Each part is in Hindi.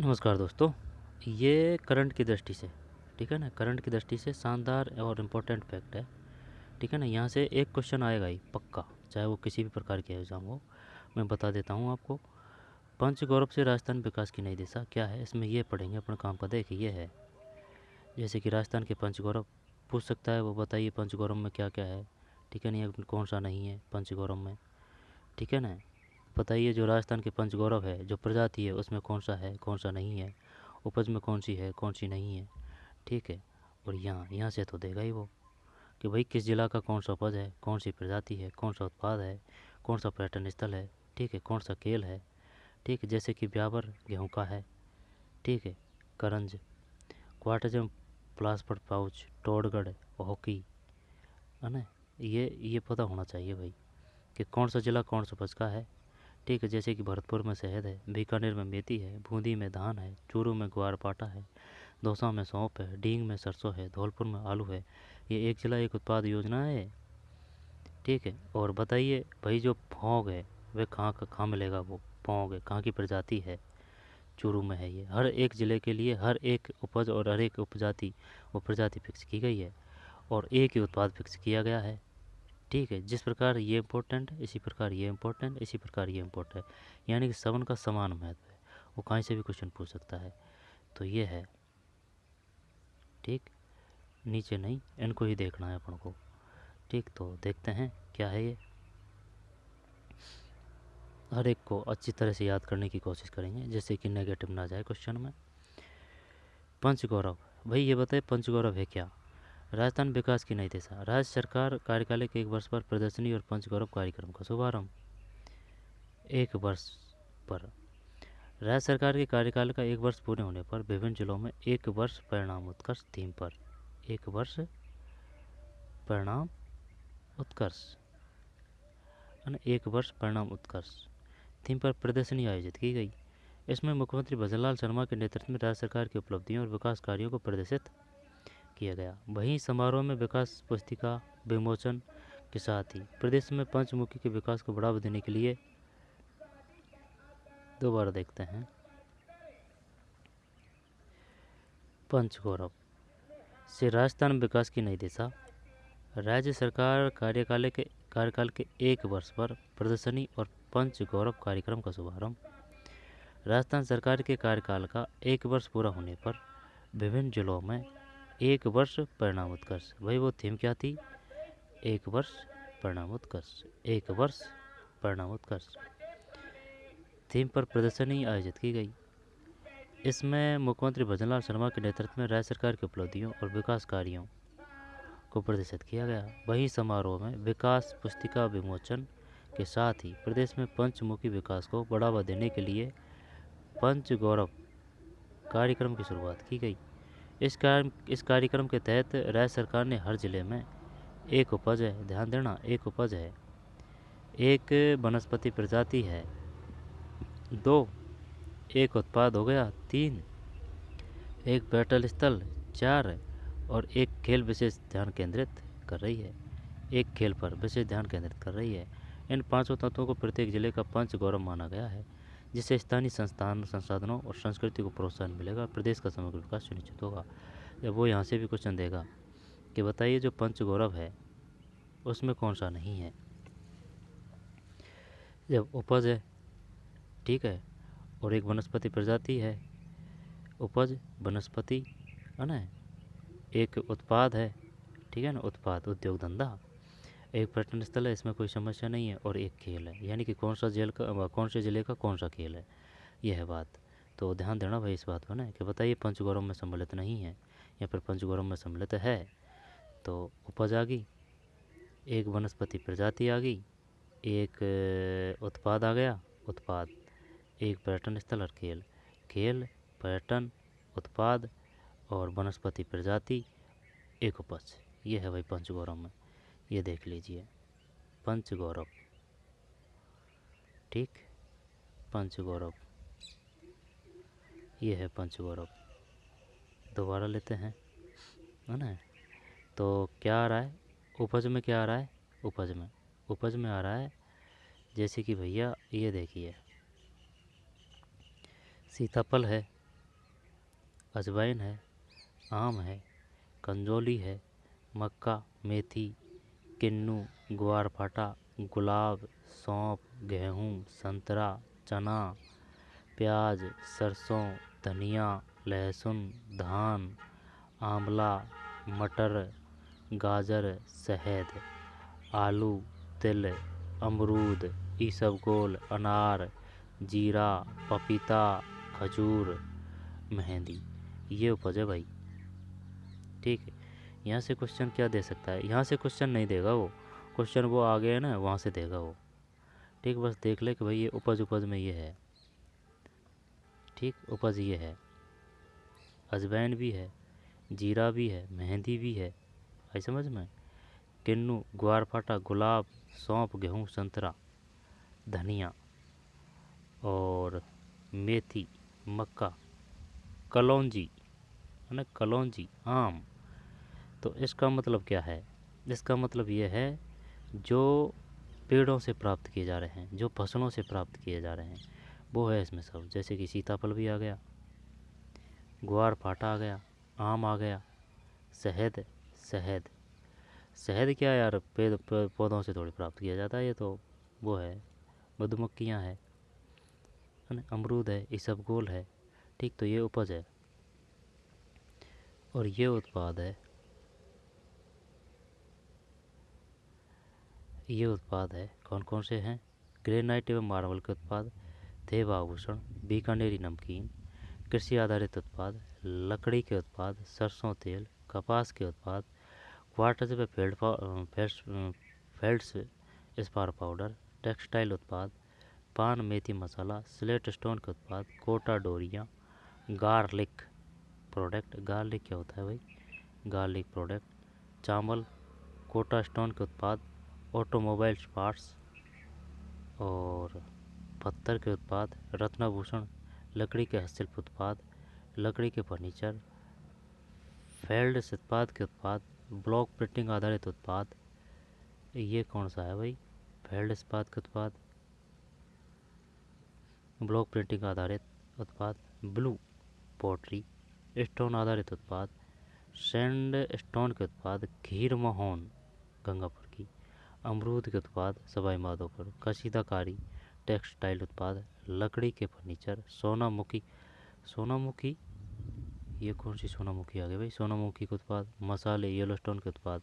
नमस्कार दोस्तों। ये करंट की दृष्टि से, ठीक है ना, करंट की दृष्टि से शानदार और इम्पोर्टेंट फैक्ट है। ठीक है ना, यहाँ से एक क्वेश्चन आएगा ही पक्का, चाहे वो किसी भी प्रकार के एग्जाम हो। मैं बता देता हूँ आपको। पंच गौरव से राजस्थान विकास की नई दिशा क्या है, इसमें ये पढ़ेंगे अपने काम का। देखिए ये है, जैसे कि राजस्थान के पंच गौरव पूछ सकता है, वो बताइए पंच गौरव में क्या क्या है। ठीक है ना, ये कौन सा नहीं है पंच गौरव में। ठीक है ना, बताइए जो राजस्थान के पंच गौरव है, जो प्रजाति है, उसमें कौन सा है कौन सा नहीं है, उपज में कौन सी है कौन सी नहीं है। ठीक है, और यहाँ यहाँ से तो देगा ही वो कि भाई किस जिला का कौन सा उपज है, कौन सी प्रजाति है, कौन सा उत्पाद है, कौन सा पर्यटन स्थल है। ठीक है, कौन सा खेल है। ठीक है, जैसे कि ब्यावर गेहूँ का है। ठीक है, करंज, क्वार्टजम, प्लास्पर पाउच, टोडगढ़, हॉकी, है ना। ये पता होना चाहिए भाई कि कौन सा जिला कौन सा उपज का है। ठीक है, जैसे कि भरतपुर में शहद है, बीकानेर में मेथी है, बूंदी में धान है, चूरू में ग्वार पाटा है, दौसा में सौंफ है, डींग में सरसों है, धौलपुर में आलू है। ये एक जिला एक उत्पाद योजना है। ठीक है, और बताइए भाई जो भोग है वह कहाँ मिलेगा, वो भोग है कहाँ की प्रजाति है। चूरू में है। ये हर एक ज़िले के लिए हर एक उपज और हर एक उपजाति वो प्रजाति फिक्स की गई है, और एक ही उत्पाद फिक्स किया गया है। ठीक है, जिस प्रकार ये इम्पोर्टेंट है इसी प्रकार ये इम्पोर्टेंट, इसी प्रकार ये इम्पोर्टेंट है। यानी कि सबन का समान महत्व है, वो कहीं से भी क्वेश्चन पूछ सकता है। तो ये है। ठीक, नीचे नहीं, इनको ही देखना है अपन को। ठीक, तो देखते हैं क्या है ये। हर एक को अच्छी तरह से याद करने की कोशिश करेंगे, जैसे कि नेगेटिव ना जाए क्वेश्चन में। पंचगौरव, भाई ये बताए पंचगौरव है क्या। राजस्थान विकास की नई दिशा, राज्य सरकार कार्यकाल के एक वर्ष पर प्रदर्शनी और पंचगौरव कार्यक्रम का शुभारंभ। एक वर्ष पर राज्य सरकार के कार्यकाल का एक वर्ष पूरे होने पर विभिन्न जिलों में एक वर्ष परिणाम उत्कर्ष थीम पर, एक वर्ष परिणाम उत्कर्ष, एक वर्ष परिणाम उत्कर्ष थीम पर प्रदर्शनी आयोजित की गई। इसमें मुख्यमंत्री भजनलाल शर्मा के नेतृत्व में राज्य सरकार की उपलब्धियों और विकास कार्यों को प्रदर्शित किया गया। वहीं समारोह में विकास पुस्तिका विमोचन के साथ ही प्रदेश में पंचमुखी के विकास को बढ़ावा देने के लिए, दोबारा देखते हैं, पंचगौरव से राजस्थान विकास की नई दिशा, राज्य सरकार कार्यकाल के एक वर्ष पर प्रदर्शनी और पंच गौरव कार्यक्रम का शुभारंभ। राजस्थान सरकार के कार्यकाल का एक वर्ष पूरा होने पर विभिन्न जिलों में एक वर्ष परिणाम उत्कर्ष, भाई वो थीम क्या थी, एक वर्ष परिणाम उत्कर्ष, एक वर्ष परिणाम उत्कर्ष थीम पर प्रदर्शनी आयोजित की गई। इसमें मुख्यमंत्री भजनलाल शर्मा के नेतृत्व में राज्य सरकार की उपलब्धियों और विकास कार्यों को प्रदर्शित किया गया। वहीं समारोह में विकास पुस्तिका विमोचन के साथ ही प्रदेश में पंचमुखी विकास को बढ़ावा देने के लिए पंच गौरव कार्यक्रम की शुरुआत की गई। इस कार्यक्रम के तहत राज्य सरकार ने हर जिले में एक उपज है, ध्यान देना, एक उपज है, एक वनस्पति प्रजाति है, दो, एक उत्पाद हो गया, तीन, एक पर्यटन स्थल, चार, और एक खेल विशेष ध्यान केंद्रित कर रही है, एक खेल पर विशेष ध्यान केंद्रित कर रही है। इन पांचों तत्वों को प्रत्येक जिले का पंच गौरव माना गया है, जिससे स्थानीय संसाधनों और संस्कृति को प्रोत्साहन मिलेगा, प्रदेश का समग्र विकास सुनिश्चित होगा। जब वो यहाँ से भी क्वेश्चन देगा कि बताइए जो पंच गौरव है उसमें कौन सा नहीं है। जब उपज है, ठीक है, और एक वनस्पति प्रजाति है, उपज वनस्पति, है ना, एक उत्पाद है, ठीक है ना, उत्पाद उद्योग धंधा, एक पर्यटन स्थल है, इसमें कोई समस्या नहीं है, और एक खेल है, यानी कि कौन सा कौन से ज़िले का कौन सा खेल है, यह है बात। तो ध्यान देना भाई इस बात पर ना कि बताइए पंचगौरव में सम्मिलित नहीं है या फिर पंचगौरव में सम्मिलित है। तो उपज आ गई, एक वनस्पति प्रजाति आ गई, एक उत्पाद आ गया, उत्पाद, एक पर्यटन स्थल और खेल, खेल, पर्यटन, उत्पाद और वनस्पति प्रजाति, एक उपज। ये है भाई पंचगौरव में, ये देख लीजिए पंचगौरव। ठीक, पंचगौरव, ये है पंचगौरव। दोबारा लेते हैं, है ना। तो क्या आ रहा है उपज में, क्या आ रहा है उपज में आ रहा है, जैसे कि भैया ये देखिए सीताफल है, अजवाइन है, आम है, कंजोली है, मक्का, मेथी, किन्नू, ग्वारफाटा, गुलाब, सौंफ, गेहूँ, संतरा, चना, प्याज, सरसों, धनिया, लहसुन, धान, आंवला, मटर, गाजर, शहद, आलू, तिल, अमरूद, इसबगोल, अनार, जीरा, पपीता, खजूर, मेहंदी, ये उपज है भाई। ठीक है, यहाँ से क्वेश्चन क्या दे सकता है? यहाँ से क्वेश्चन नहीं देगा वो, क्वेश्चन वो आगे है ना, वहाँ से देगा वो। ठीक, बस देख ले कि भाई ये उपज, उपज में ये है। ठीक, उपज ये है, अजवाइन भी है, जीरा भी है, मेहंदी भी है, आई समझ में? किन्नू, ग्वारफाटा, गुलाब, सौंफ, गेहूँ, संतरा, धनिया और मेथी, मक्का, कलौंजी, है ना, कलौंजी, आम। तो इसका मतलब क्या है? इसका मतलब ये है जो पेड़ों से प्राप्त किए जा रहे हैं, जो फसलों से प्राप्त किए जा रहे हैं, वो है इसमें सब। जैसे कि सीताफल भी आ गया, ग्वारफाटा आ गया, आम आ गया, शहद, शहद, शहद क्या यार, पेड़ पौधों से थोड़ी प्राप्त किया जाता है, ये तो वो है, मधुमक्खियाँ है ना, अमरूद है, इसबगोल है। ठीक, तो ये उपज है और ये उत्पाद है, ये उत्पाद है। कौन कौन से हैं? ग्रेनाइट एवं मार्बल के उत्पाद, देव आभूषण, बीकानेरी नमकीन, कृषि आधारित उत्पाद, लकड़ी के उत्पाद, सरसों तेल, कपास के उत्पाद, क्वार्टज व फेल्ड्स स्पार पाउडर, टेक्सटाइल उत्पाद, पान मेथी मसाला, स्लेट स्टोन के उत्पाद, कोटा डोरियाँ, गार्लिक प्रोडक्ट, गार्लिक क्या होता है भाई? गार्लिक प्रोडक्ट, चावल, कोटा स्टोन के उत्पाद, ऑटोमोबाइल पार्ट्स और पत्थर के उत्पाद, रत्नाभूषण, लकड़ी के हस्तशिल्प उत्पाद, लकड़ी के फर्नीचर, फेल्ड उत्पाद के उत्पाद, ब्लॉक प्रिंटिंग आधारित उत्पाद। ये कौन सा है भाई? फेल्ड इस्पात के उत्पाद, ब्लॉक प्रिंटिंग आधारित उत्पाद, ब्लू पोट्री, स्टोन आधारित उत्पाद, सैंड स्टोन के उत्पाद, खीर मोहन गंगापुर की, अमरूद के उत्पाद सवाई माधोपुर, कशीदाकारी, टेक्सटाइल उत्पाद, लकड़ी के फर्नीचर, सोनामुखी, सोनामुखी ये कौन सी सोनामुखी आ गई भाई? सोनामुखी के उत्पाद, मसाले, येलो स्टोन के उत्पाद।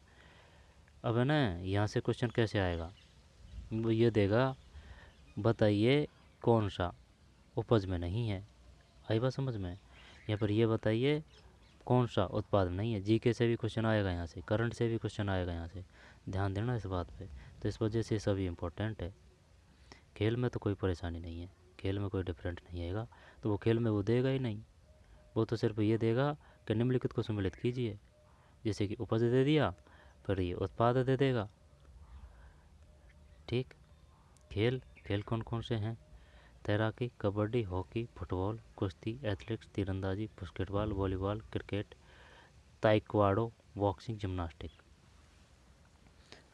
अब है ना, यहाँ से क्वेश्चन कैसे आएगा? वो ये देगा, बताइए कौन सा उपज में नहीं है। आई बात समझ में? यहाँ पर ये बताइए कौन सा उत्पाद नहीं है। जीके से भी क्वेश्चन आएगा, यहाँ से करंट से भी क्वेश्चन आएगा, यहाँ से ध्यान देना इस बात पे। तो इस वजह से सभी इम्पोर्टेंट है। खेल में तो कोई परेशानी नहीं है, खेल में कोई डिफरेंट नहीं आएगा, तो वो खेल में वो देगा ही नहीं। वो तो सिर्फ ये देगा कि निम्नलिखित को सम्मिलित कीजिए, जैसे कि उपज दे दिया, फिर ये उत्पाद दे देगा। ठीक, खेल, खेल कौन कौन से हैं? तैराकी, कबड्डी, हॉकी, फुटबॉल, कुश्ती, एथलेटिक्स, तीरंदाजी, basketball, volleyball, cricket, taekwondo, boxing, gymnastic.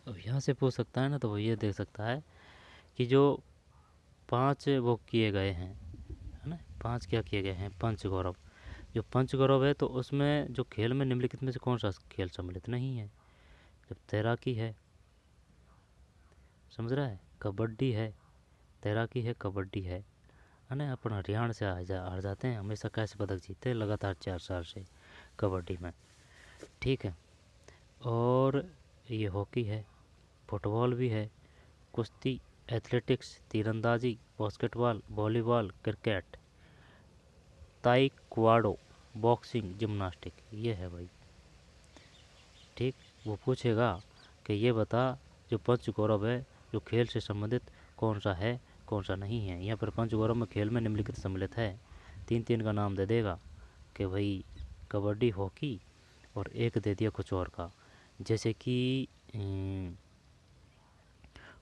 अब यहाँ से पूछ सकता है ना, तो वो ये देख सकता है कि जो 5 वो किए गए हैं, है ना, 5 क्या किए गए हैं? पंच गौरव। जो पंच गौरव है, तो उसमें जो खेल में निम्नलिखित में से कौन सा खेल सम्मिलित नहीं है? जब तैराकी है, समझ रहा है, कबड्डी है, तैराकी है, कबड्डी है ना। अपन हरियाणा से हार जाते हैं, हमेशा कैसे पदक जीतते हैं लगातार 4 साल से कबड्डी में। ठीक है, और ये हॉकी है, फुटबॉल भी है, कुश्ती, एथलेटिक्स, तीरंदाजी, basketball, volleyball, cricket, taekwondo, boxing, gymnastic, ये है भाई। ठीक, वो पूछेगा कि ये बता, जो पंच गौरव है, जो खेल से संबंधित, कौन सा है, कौन सा नहीं है। यहाँ पर पंच गौरव में खेल में निम्नलिखित सम्मिलित है, 3 का नाम दे देगा कि भाई कबड्डी, हॉकी, और एक दे दिया कुछ और का, जैसे कि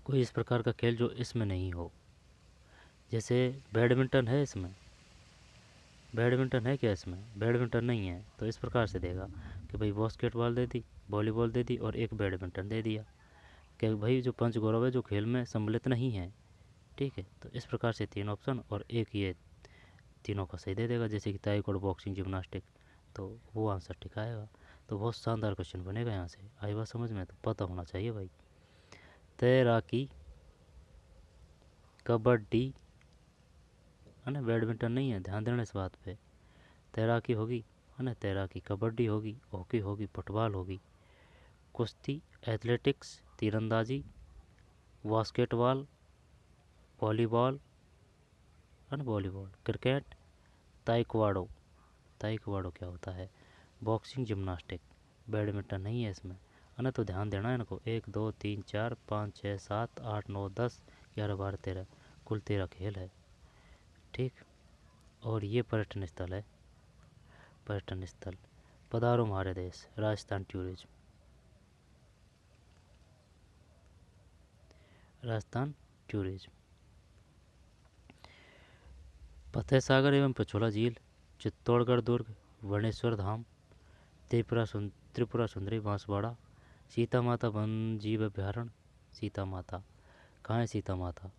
कोई इस प्रकार का खेल जो इसमें नहीं हो। जैसे बैडमिंटन है, इसमें बैडमिंटन है क्या? इसमें बैडमिंटन नहीं है, तो इस प्रकार से देगा कि भाई बास्केटबॉल दे दी, वॉलीबॉल दे दी, और एक बैडमिंटन दे दिया कि भाई जो पंच गौरव है, जो खेल में सम्मिलित नहीं है। ठीक है, तो इस प्रकार से 3 ऑप्शन और एक ये, तीनों का सही दे देगा। जैसे कि ताइक्वांडो, बॉक्सिंग, जिम्नास्टिक, तो वो आंसर ठीक आएगा। तो बहुत शानदार क्वेश्चन बनेगा यहाँ से। आई बात समझ में? तो पता होना चाहिए भाई। तैराकी, कबड्डी, है ना, बैडमिंटन नहीं है, ध्यान देना इस बात पे। तैराकी होगी, है ना, तैराकी, कबड्डी होगी, हॉकी होगी, फुटबॉल होगी, कुश्ती, एथलेटिक्स, तीरंदाजी, बास्केटबॉल, वॉलीबॉल, है ना, वॉलीबॉल, क्रिकेट, ताइक्वाडो। ताइक्वाडो क्या होता है? Boxing, gymnastic. बैडमिंटन नहीं है इसमें, है ना। तो ध्यान देना है इनको। 1 2 3 4 5 6 7 8 9 10 11 12 13, कुल 13 खेल है। ठीक। और ये पर्यटन स्थल है। पर्यटन स्थल, पधारो हमारे देश, राजस्थान टूरिज्म। राजस्थान टूरिज्म। फतेह सागर एवं पिछोला झील, चित्तौड़गढ़ दुर्ग, वर्णेश्वर धाम, त्रिपुरा सुंदरी बांसवाड़ा, सीता माता वन जीव अभ्यारण्य। सीता माता कहाँ है? सीता माता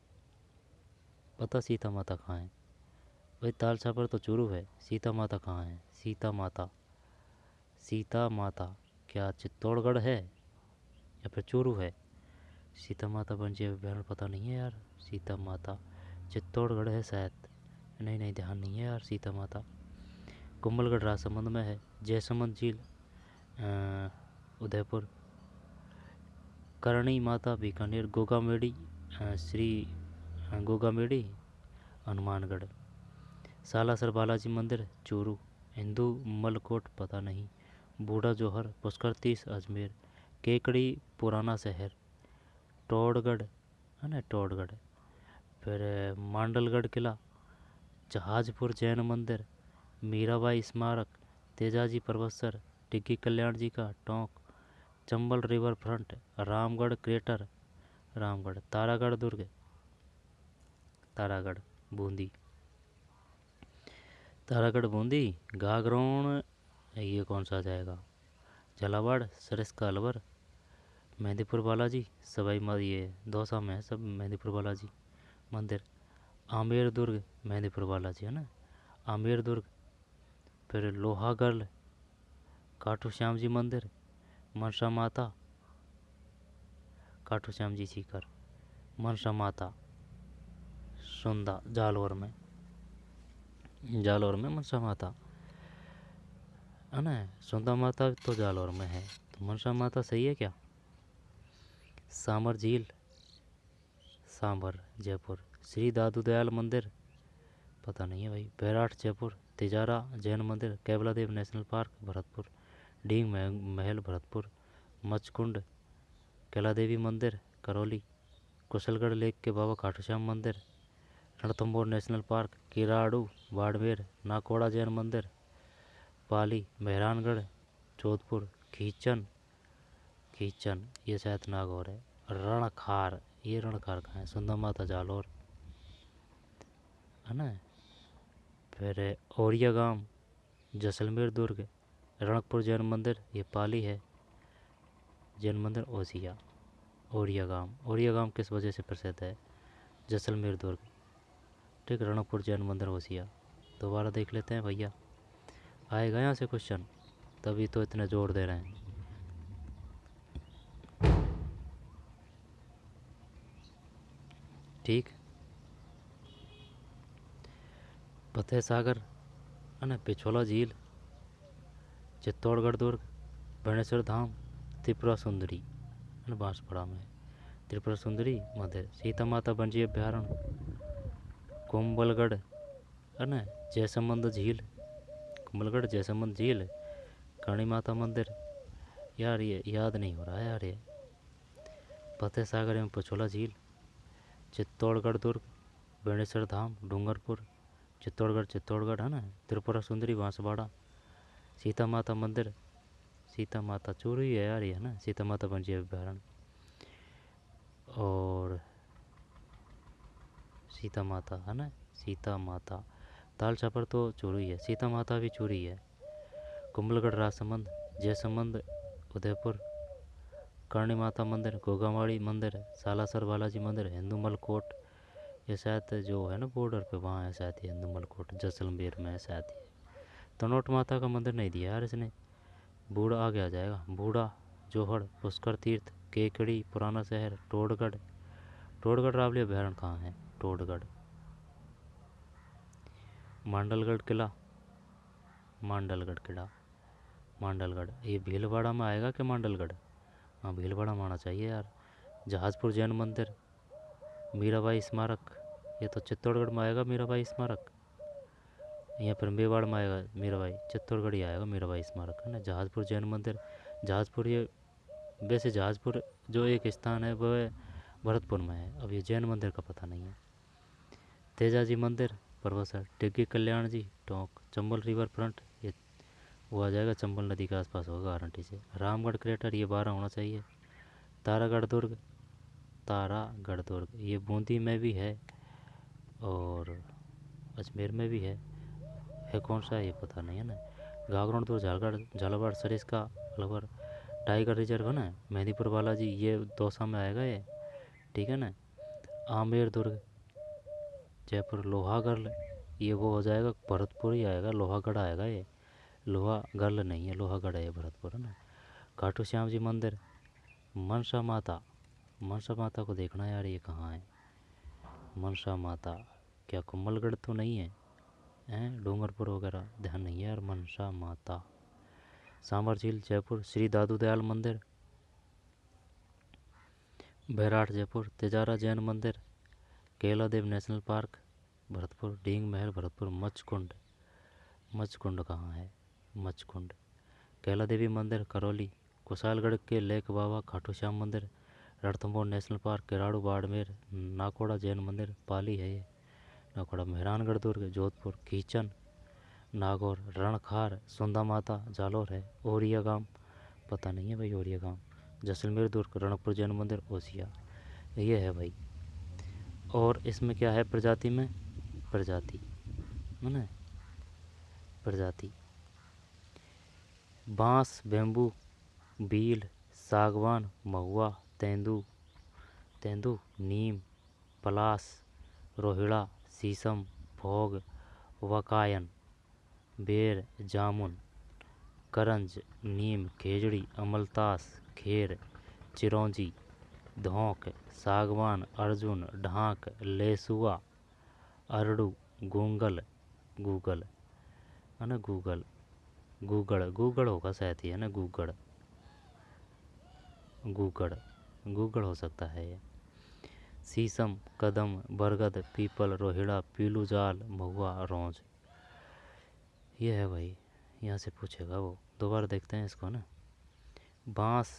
पता? सीता माता कहाँ है भाई? तालछा पर तो चूरू है। सीता माता कहाँ है? सीता माता, सीता माता क्या चित्तौड़गढ़ है या फिर चूरू है? सीता माता वन जीव अभ्यारण्य पता नहीं है यार। सीता माता चित्तौड़गढ़ है शायद। नहीं नहीं, ध्यान नहीं है यार। सीता माता कुंभलगढ़ राजसमंद में है। जयसमंद झील उदयपुर। करणी माता बीकानेर। गोगामेड़ी श्री गोगामेड़ी हनुमानगढ़। सालासर बालाजी मंदिर चूरू। हिंदू मलकोट पता नहीं। बूढ़ा जौहर, पुष्कर 30 अजमेर। केकड़ी पुराना शहर, टोड़गढ़, है ना, टोड़गढ़। फिर मांडलगढ़ किला, जहाजपुर जैन मंदिर, मीराबाई स्मारक, तेजाजी पर्वतसर, टिग्गी कल्याण जी का Tonk, Chambal river front, Ramgarh crater, Ramgarh, Taragarh दुर्ग, तारागढ़ बूंदी, तारागढ़ बूंदी, घाघरोण, ये कौन सा आ जाएगा? झालावाड़, सरिस्का अलवर, मेहंदीपुर बालाजी, सवाई ये दौसा में है सब, मेहंदीपुर बालाजी मंदिर, आमेर दुर्ग, मेहंदीपुर बालाजी, है ना, आमेर दुर्ग। फिर लोहागढ़, खाटू श्याम जी मंदिर, मनसा माता, खाटू श्याम जी सीकर, मनसा माता, सुंदा, जालौर में, जालौर में मनसा माता, है ना। सुंदा माता तो जालौर में है, तो मनसा माता सही है क्या? सामर झील, सांभर जयपुर। श्री दादू दयाल मंदिर पता नहीं है भाई। बैराठ जयपुर। तिजारा जैन मंदिर, कैवलादेव नेशनल पार्क भरतपुर, डींग महल भरतपुर, मचकुंड कैला देवी मंदिर करौली, कुशलगढ़ लेक के बाबा खाटू श्याम मंदिर, रणथंभौर नेशनल पार्क, किराड़ू बाड़मेर, नाकोड़ा जैन मंदिर, पाली मेहरानगढ़ जोधपुर, खींचन, खींचन ये शायद नागौर है, रणखार, ये रणखार कहाँ है? सुंदर माता जालौर, है ना। फिर औरिया गांव, जैसलमेर दुर्ग, रणकपुर जैन मंदिर, ये पाली है, जैन मंदिर ओसिया, औरिया गांव। औरिया गांव किस वजह से प्रसिद्ध है? जैसलमेर दुर्ग, ठीक, रणकपुर जैन मंदिर ओसिया। दोबारा देख लेते हैं भैया, आएगा यहाँ से क्वेश्चन, तभी तो इतने जोर दे रहे हैं। ठीक। फतेह सागर, है ना, पिछोला झील, चित्तौड़गढ़ दुर्ग, भुवनेश्वर धाम, त्रिपुरा सुंदरी, है ना, बांसवाड़ा में त्रिपुरा सुंदरी मंदिर, सीता माता वन्यजीव अभ्यारण्य, कुंभलगढ़, है ना, जयसमंद झील, कुंभलगढ़ जयसमंद झील, करणी माता मंदिर। यार ये याद नहीं हो रहा है यार। ये फतेह सागर एवं पिछोला झील, चित्तौड़गढ़ दुर्ग, बेणेश्वर धाम, डूंगरपुर, चित्तौड़गढ़, है ना, त्रिपुरा सुंदरी बांसवाड़ा, सीता माता मंदिर, सीता माता चूरू ही है यार ये, है ना, सीता माता वन्यजीव अभ्यारण्य। और सीता माता, है ना, सीता माता, ताल छापर तो चूरू ही है, सीता माता भी चूरू ही है। कुंभलगढ़ राजसमंद, जयसमंद उदयपुर, करणी माता मंदिर, गोगामाड़ी मंदिर, सालासर बालाजी मंदिर, हिंदूमल कोट, ये शायद जो है ना बॉर्डर पे वहाँ है शायद, ये हिंदूमल कोट जैसलमेर में है शायद ये। तनोट माता का मंदिर नहीं दिया यार इसने। बूढ़ा आगे आ जाएगा, बूढ़ा, जोहड़, पुष्कर तीर्थ, केकड़ी, पुराना शहर, टोडगढ़। टोडगढ़ रावली अभ्यारण्य कहाँ है? टोडगढ़। मांडलगढ़ किला, मांडलगढ़ किला, मांडलगढ़। ये भीलवाड़ा में आएगा कि मांडलगढ़? हाँ, भीलवाड़ा में आना चाहिए यार। जहाजपुर जैन मंदिर, मीराबाई स्मारक, ये तो चित्तौड़गढ़ में आएगा मीराबाई स्मारक। यहाँ पर मेवाड़ में आएगा मीराबाई, चित्तौड़गढ़ ही आएगा मीराबाई स्मारक, है ना। जहाजपुर जैन मंदिर, जहाजपुर ये वैसे जहाजपुर जो एक स्थान है वह भरतपुर में है। अब ये जैन मंदिर का पता नहीं है। तेजाजी मंदिर, परवसर, डिग्गी कल्याण जी, टोंक, चंबल रिवर फ्रंट, ये वो आ जाएगा, चंबल नदी के आसपास होगा गारंटी से। रामगढ़ क्रेटर, ये 12 होना चाहिए। तारागढ़ दुर्ग, तारागढ़ दुर्ग ये बूंदी में भी है और अजमेर में भी है कौन सा ये पता नहीं है ना। गागरोन तो झालावाड़ सरिस्का अलवर, टाइगर रिजर्व है ना, मेहंदीपुर बालाजी, ये दौसा में आएगा ये, ठीक है ना। आमेर दुर्ग, जयपुर, लोहागढ़, ये वो हो जाएगा, भरतपुर ही आएगा, लोहागढ़ आएगा ये, लोहागढ़ नहीं है, लोहागढ़ है ये, भरतपुर है ना। खाटू श्याम जी मंदिर, मनसा माता, मनसा माता को देखना यार, ये कहाँ है मनसा माता? क्या कुम्भलगढ़ तो नहीं है? हैं डूंगरपुर वगैरह ध्यान नहीं है यार। मनसा माता, सांबर झील जयपुर, श्री दादू दयाल मंदिर, बैराट जयपुर, तेजारा जैन मंदिर, केलादेव नेशनल पार्क भरतपुर, डींग महल भरतपुर, मचकुंड, मचकुंड कहाँ है? मचकुंड, कैला देवी मंदिर करौली, कुशालगढ़ के लेक बाबा, खाटू श्याम मंदिर, रणथंभौर नेशनल पार्क, किराड़ू बाड़मेर, नाकोड़ा जैन मंदिर, पाली है ये नाकोड़ा, मेहरानगढ़ दुर्ग जोधपुर, कीचन नागौर, रणखार, सुंदा माता जालोर है, ओरिया गांव पता नहीं है भाई, ओरिया गांव, जैसलमेर दुर्ग, रणकपुर जैन मंदिर, ओसिया, ये है भाई। और इसमें क्या है प्रजाति में? प्रजाति है ना, प्रजाति बांस, बेम्बू, बील, सागवान, महुआ, तेंदू, तेंदू, नीम, पलास, रोहिड़ा, शीशम, भोग, वकायन, बेर, जामुन, करंज, नीम, खेजड़ी, अमलतास, खेर, चिरौंजी, धौंक, सागवान, अर्जुन, ढाक, लेसुआ, अरड़ू, गूंगल, गूगल है ना, गूगल, गूगड़, गूगड़ होगा शायद ही है ना, गूगड़, गूगड़, गूगड़ हो सकता है ये। शीशम, कदम, बरगद, पीपल, रोहिड़ा, पीलू जाल, महुआ, रौंज, ये है भाई। यहाँ से पूछेगा वो, दोबारा देखते हैं इसको ना। बांस,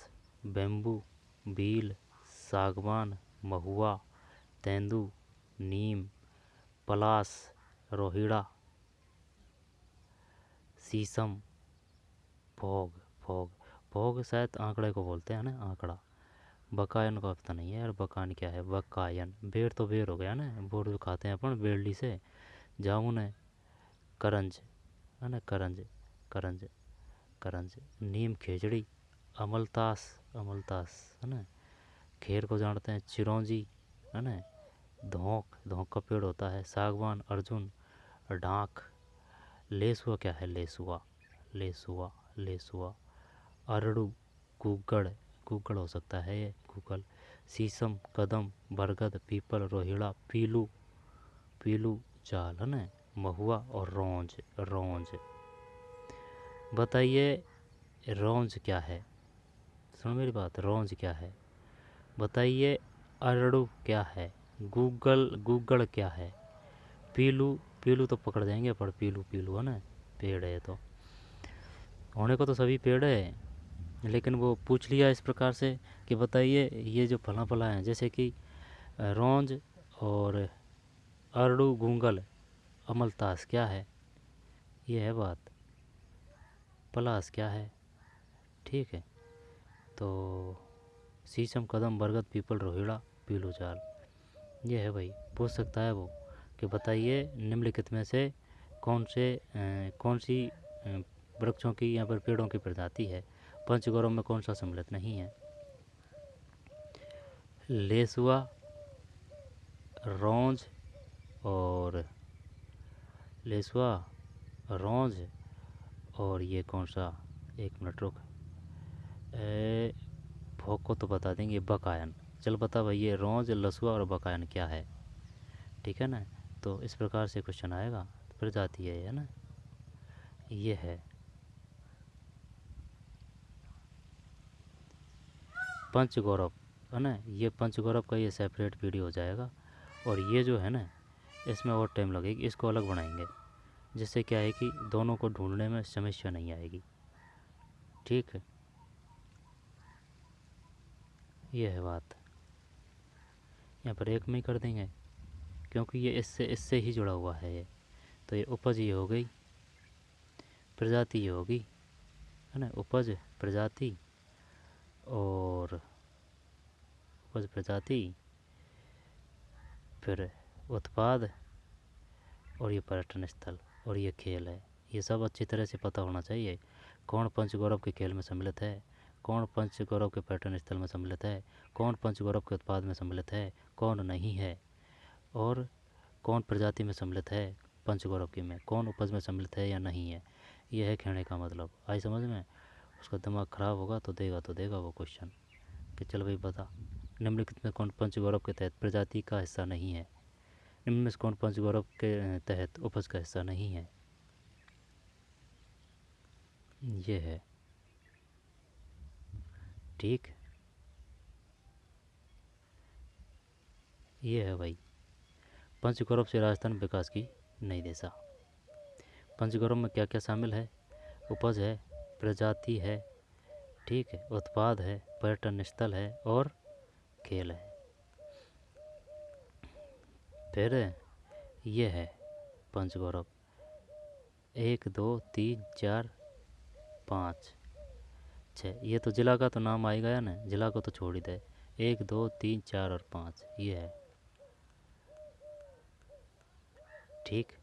बेम्बू, बील, सागवान, महुआ, तेंदू, नीम, पलास, रोहिड़ा, शीशम, भोग, भोग, भोग शायद आंकड़े को बोलते हैं ना, आंकड़ा। बकायन का पता नहीं है यार, बकान क्या है? बकायन, बेर तो बेर हो गया ना, बोर जो खाते हैं अपन बेरली से। जामुन है, करंज है ना, करंज, करंज, करंज, नीम, खेजड़ी, अमलतास, अमलतास है ना, खेर को जानते हैं, चिरौंजी है ना, धौंक, धौंक का पेड़ होता है, सागवान, अर्जुन, डांक, लेसुआ क्या है? लेसुआ, लेसुआ, लेसुआ, अरड़ू, गूगड़, गूगड़ हो सकता है ये, गूगल, शीशम, कदम, बरगद, पीपल, रोहिड़ा, पीलू, पीलू जाल है ना, महुआ और रौंज, रौंज। बताइए रौंज क्या है? सुन मेरी बात, रौंज क्या है बताइए। अरड़ू क्या है? गूगल, गूगड़ क्या है? पीलू, पीलू तो पकड़ जाएंगे पर पीलू, पीलू है ना, पेड़ है तो, होने को तो सभी पेड़ है, लेकिन वो पूछ लिया इस प्रकार से कि बताइए ये जो फला फला हैं, जैसे कि रौंज और अरड़ू, गूंगल, अमलतास क्या है? ये है बात। पलास क्या है? ठीक है, तो शीशम, कदम, बरगद, पीपल, रोहिड़ा, पीलू जाल, ये है भाई। पूछ सकता है वो कि बताइए निम्नलिखित में से कौन सी वृक्षों की यहाँ पर पेड़ों की प्रजाति है, पंचगौरव में कौन सा सम्मिलित नहीं है? लेसुआ, रौंज और लेसुआ, रौंज और ये कौन सा, एक मिनट रुक, ए, भोग को तो बता देंगे, बकायन। चल बता भाई, ये रोंज, लसुआ और बकायन क्या है, ठीक है ना। तो इस प्रकार से क्वेश्चन आएगा। प्रजाति है ना, ये है पंचगौरव, है ना। ये पंचगौरव का ये सेपरेट वीडियो हो जाएगा। और ये जो है ना, इसमें और टाइम लगेगी, इसको अलग बनाएंगे, जिससे क्या है कि दोनों को ढूंढने में समस्या नहीं आएगी, ठीक है। ये है बात। यहाँ पर एक में ही कर देंगे, क्योंकि ये इससे इससे ही जुड़ा हुआ है ये। तो ये उपज ये हो गई, प्रजाति ये होगी, है ना। उपज प्रजाति, और उपज प्रजाति, फिर उत्पाद, और ये पर्यटन स्थल, और ये खेल है। ये सब अच्छी तरह से पता होना चाहिए, कौन पंचगौरव के खेल में सम्मिलित है, कौन पंचगौरव के पर्यटन स्थल में सम्मिलित है, कौन पंचगौरव के उत्पाद में सम्मिलित है, कौन नहीं है, और कौन प्रजाति में सम्मिलित है पंचगौरव की में, कौन उपज में सम्मिलित है या नहीं है। यह है कहने का मतलब, आई समझ में। उसका दिमाग ख़राब होगा तो देगा वो क्वेश्चन कि चल भाई बता, निम्नलिखित में कौन पंचगौरव के तहत प्रजाति का हिस्सा नहीं है, निम्न में से कौन पंचगौरव के तहत उपज का हिस्सा नहीं है। ये है, ठीक। ये है भाई, पंचगौरव से राजस्थान विकास की नई दिशा। पंचगौरव में क्या क्या शामिल है, उपज है, प्रजाति है, ठीक है, उत्पाद है, पर्यटन स्थल है, और खेल है। फिर ये है पंचगौरव, 1 2 3 4 5 6। ये तो जिला का तो नाम आ ही गया ना, जिला को तो छोड़ ही दे। 1 2 3 4 और 5, ये है, ठीक।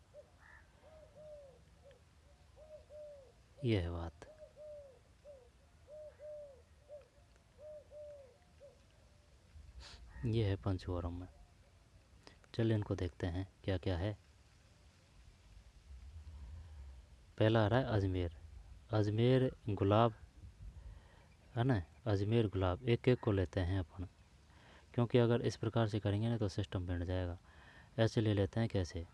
ये है बात। ये है पंचगौरव में। चल इनको देखते हैं क्या क्या है। पहला आ रहा है अजमेर। अजमेर गुलाब, है ना। अजमेर गुलाब, एक एक को लेते हैं अपन, क्योंकि अगर इस प्रकार से करेंगे ना तो सिस्टम बैठ जाएगा। ऐसे ले लेते हैं, कैसे,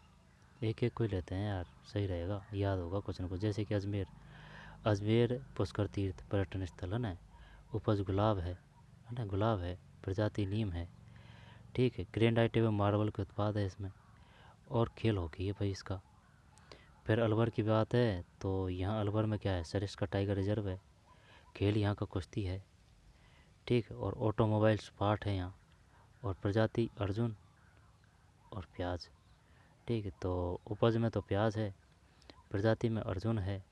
एक एक को ही लेते हैं यार, सही रहेगा, याद होगा कुछ न कुछ। जैसे कि अजमेर, अजमेर पुष्कर तीर्थ पर्यटन स्थल, है ना। उपज गुलाब है ना, गुलाब है, प्रजाति नीम है, ठीक है। ग्रेनाइट एवं मार्बल के उत्पाद है इसमें, और खेल हॉकी है भाई इसका। फिर अलवर की बात है तो यहाँ अलवर में क्या है, सरिस्का टाइगर रिजर्व है, खेल यहाँ का कुश्ती है, ठीक है। और ऑटोमोबाइल्स पार्ट है यहाँ, और प्रजाति अर्जुन और प्याज, ठीक है। तो उपज में तो प्याज है, प्रजाति में अर्जुन है,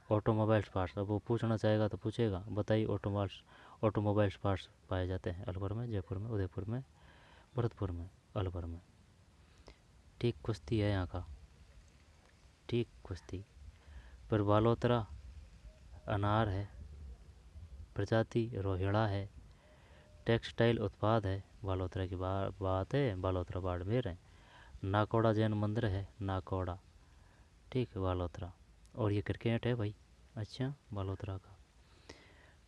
ऑटोमोबाइल्स पार्ट्स। अब वो पूछना चाहेगा तो पूछेगा, बताइए ऑटोमोबाइल्स पार्ट्स पाए जाते हैं अलवर में, जयपुर में, उदयपुर में, भरतपुर में, अलवर में, ठीक। कुश्ती है यहाँ का, ठीक, कुश्ती। फिर बालोतरा अनार है, प्रजाति रोहिड़ा है, टेक्सटाइल उत्पाद है, बालोतरा की बात है, बालोतरा बाड़मेर है। नाकोड़ा जैन मंदिर है, नाकोड़ा, ठीक है, बालोतरा। और ये क्रिकेट है भाई, अच्छा, बालोतरा का।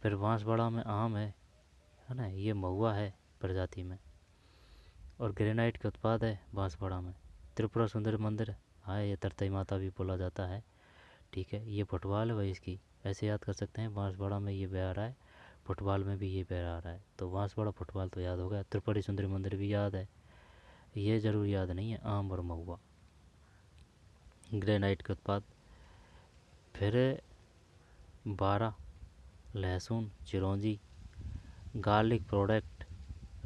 फिर बांसवाड़ा में आम है ना, ये महुआ है प्रजाति में, और ग्रेनाइट के उत्पाद है बांसवाड़ा में। त्रिपुरा सुंदरी मंदिर, हाँ, ये तरतई माता भी बोला जाता है, ठीक है। ये फुटबॉल है भाई इसकी, ऐसे याद कर सकते हैं, बांसवाड़ा में ये बह रहा है, फुटबॉल में भी ये बह रहा है, तो बांसवाड़ा फुटबॉल तो याद हो गया। त्रिपुरी सुंदरी मंदिर भी याद है, ये ज़रूर याद नहीं है, आम और महुआ, ग्रेनाइट के उत्पाद। फिर 12 लहसुन, चिरौंजी, garlic product,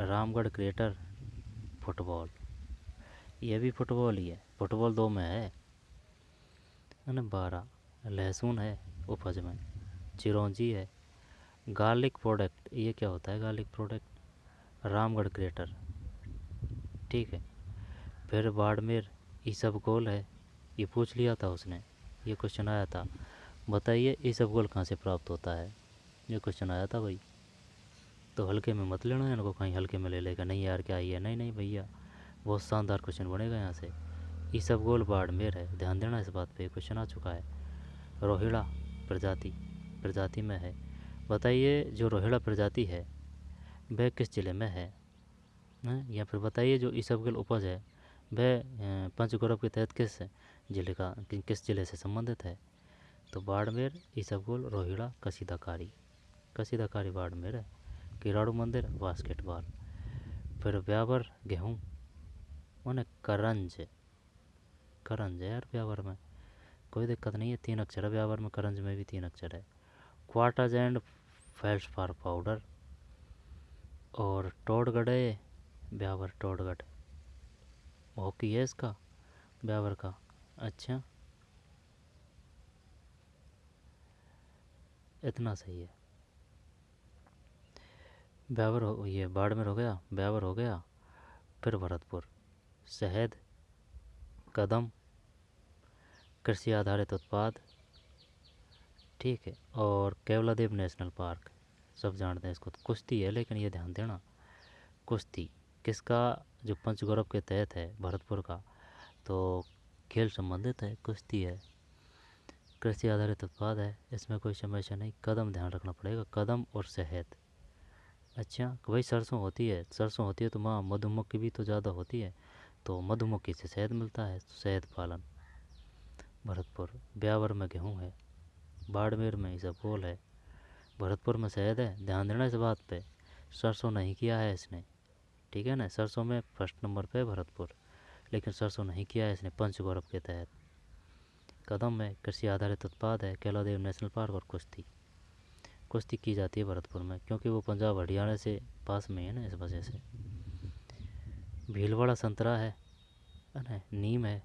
Ramgarh creator, football. ये भी फुटबॉल ही है, फुटबॉल 2 में है ना। 12 लहसुन है उपज में, चिरौंजी है, गार्लिक प्रोडक्ट, ये क्या होता है गार्लिक प्रोडक्ट, रामगढ़ क्रिएटर, ठीक है। फिर बाड़मेर ईसबगोल है, ये पूछ लिया था उसने, ये क्वेश्चन आया था, बताइए ईसबगोल कहाँ से प्राप्त होता है, ये क्वेश्चन आया था भाई। तो हल्के में मत लेना इनको, कहीं हल्के में ले लेगा, नहीं यार क्या ही है, नहीं नहीं भैया, बहुत शानदार क्वेश्चन बनेगा यहाँ से। ईसबगोल बाड़मेर है, ध्यान देना इस बात पे, क्वेश्चन आ चुका है। रोहिड़ा प्रजाति में है। बताइए जो रोहिड़ा प्रजाति है वह किस जिले में है, या फिर बताइए जो ईसबगोल उपज है वह पंचगौरव के तहत किस जिले से संबंधित है। तो बाड़मेर, ईसबगोल, रोहिड़ा, कसीदाकारी बाड़मेर है। किराड़ू मंदिर, बास्केटबॉल। फिर ब्यावर गेहूँ, उन्हें करंज है यार। ब्यावर में कोई दिक्कत नहीं है, 3 अक्षर है ब्यावर में, करंज में भी 3 अक्षर है। क्वार्टाज एंड फेल्सपार पाउडर। और टोडगढ़ है ब्यावर, टोडगढ़ हॉकी है इसका ब्यावर का। अच्छा, इतना सही है। ब्यावर ये बाड़मेर हो गया, ब्यावर हो गया। फिर भरतपुर, शहद, कदम, कृषि आधारित उत्पाद, ठीक है। और केवलादेव नेशनल पार्क, सब जानते हैं इसको। तो कुश्ती है, लेकिन ये ध्यान देना, कुश्ती किसका, जो पंचगौरव के तहत है भरतपुर का, तो खेल संबंधित है, कुश्ती है। कृषि आधारित उत्पाद है, इसमें कोई समस्या नहीं। कदम ध्यान रखना पड़ेगा, कदम और शहद। अच्छा, भाई सरसों होती है तो वहाँ मधुमक्खी भी तो ज़्यादा होती है, तो मधुमक्खी से शहद मिलता है, तो शहद पालन भरतपुर। ब्यावर में गेहूँ है, बाड़मेर में इसबगोल है, भरतपुर में शहद है। ध्यान देना इस बात पे, सरसों नहीं किया है इसने, ठीक है ना। सरसों में फर्स्ट नंबर पे भरतपुर, लेकिन सरसों नहीं किया है इसने पंचगौरव के तहत। कदम में कृषि आधारित उत्पाद है, केलादेव नेशनल पार्क। और कुश्ती की जाती है भरतपुर में, क्योंकि वो पंजाब हरियाणा से पास में है ना, इस वजह से। भीलवाड़ा संतरा है ना, नीम है।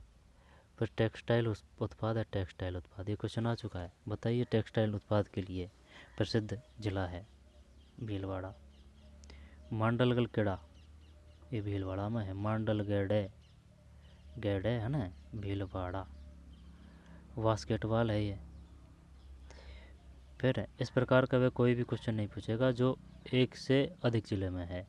फिर टेक्सटाइल उत्पाद है, टेक्सटाइल उत्पाद, ये क्वेश्चन आ चुका है। बताइए टेक्सटाइल उत्पाद के लिए प्रसिद्ध जिला है भीलवाड़ा। मांडलगढ़ किला, ये भीलवाड़ा में है। गेडे है ना, भीलवाड़ा। बास्केटबॉल है ये। फिर इस प्रकार का वे कोई भी क्वेश्चन नहीं पूछेगा जो एक से अधिक ज़िले में है,